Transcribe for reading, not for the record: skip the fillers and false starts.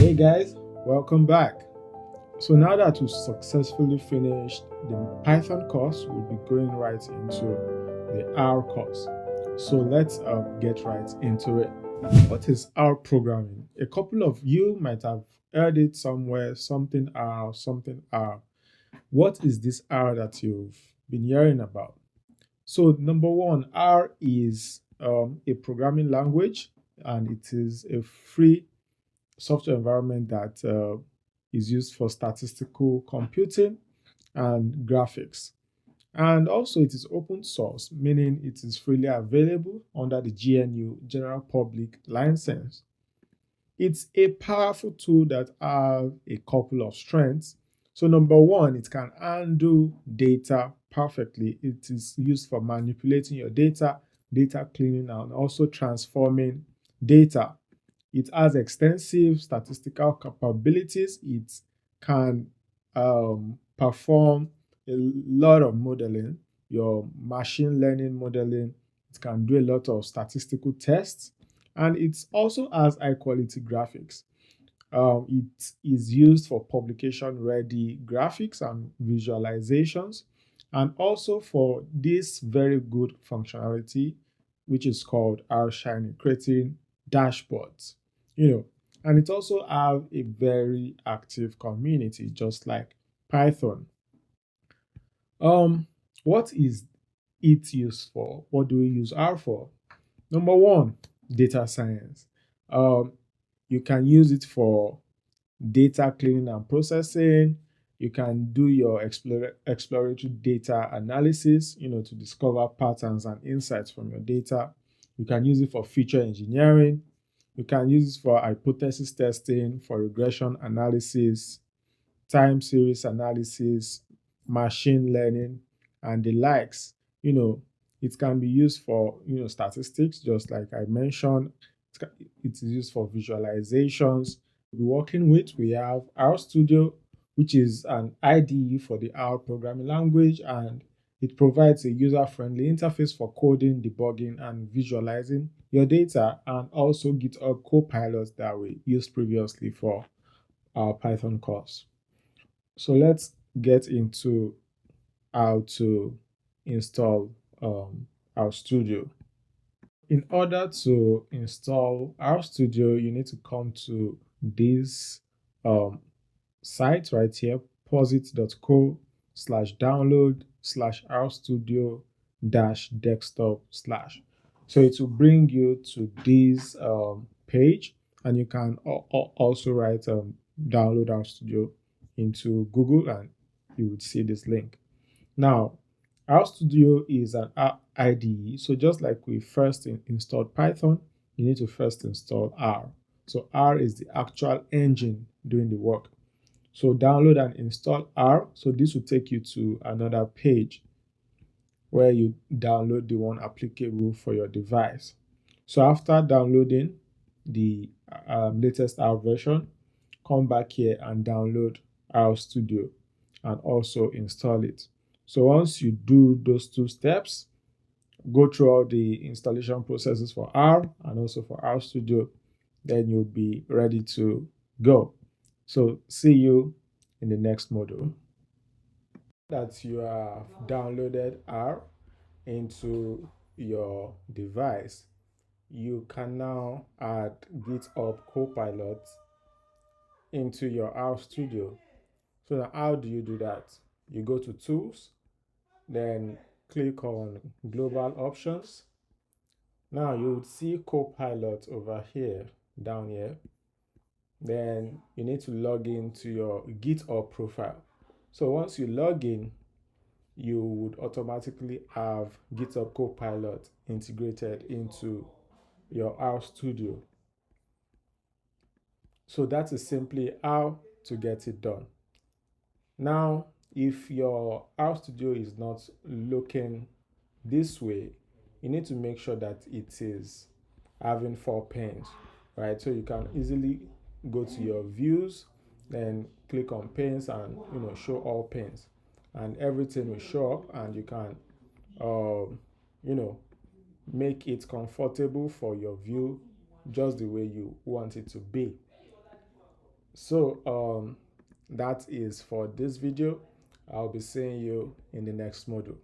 Hey guys, welcome back. So now that we've successfully finished the Python course, we'll be going right into the R course. So let's get right into it. What is R programming? A couple of you might have heard it somewhere, something R, something R. What is this R that you've been hearing about? So number one, R is a programming language, and it is a free software environment that is used for statistical computing and graphics. And also it is open source, meaning it is freely available under the GNU General Public License. It's a powerful tool that has a couple of strengths. So number one, it can handle data perfectly. It is used for manipulating your data cleaning, and also transforming data. It has extensive statistical capabilities. It can perform a lot of modeling, your machine learning modeling. It can do a lot of statistical tests, and it also has high quality graphics. It is used for publication ready graphics and visualizations, and also for this very good functionality, which is called R Shiny, creating dashboards. And it also have a very active community, just like Python. What is it used for? What do we use R for? Number one, data science. You can use it for data cleaning and processing. You can do your exploratory data analysis, to discover patterns and insights from your data. You can use it for feature engineering. You can use it for hypothesis testing, for regression analysis, time series analysis, machine learning, and the likes. It can be used for, statistics, just like I mentioned. It is used for visualizations. We're working with, we have RStudio, which is an IDE for the R programming language, and it provides a user-friendly interface for coding, debugging, and visualizing your data, and also GitHub Copilot that we used previously for our Python course. So let's get into how to install RStudio. In order to install RStudio, you need to come to this site right here, posit.co/download/rstudio-desktop/. So it will bring you to this page, and you can also write download RStudio into Google, and you would see this link. Now, RStudio is an IDE. So just like we first installed Python, you need to first install R. So R is the actual engine doing the work. So download and install R. So this will take you to another page where you download the one applicable for your device. So after downloading the latest R version, come back here and download RStudio and also install it. So once you do those two steps, go through all the installation processes for R and also for RStudio, then you'll be ready to go. So see you in the next module. That you have downloaded R into your device, you can now add GitHub Copilot into your RStudio. So now how do you do that? You go to Tools, then click on Global Options. Now you would see Copilot over here, down here. Then you need to log into your GitHub profile. So once you log in, you would automatically have GitHub Copilot integrated into your RStudio. So that is simply how to get it done. Now, if your RStudio is not looking this way, you need to make sure that it is having 4 panes, right? So you can easily go to your views, then click on panes and show all panes, and everything will show up, and you can make it comfortable for your view just the way you want it to be. So that is for this video. I'll be seeing you in the next module.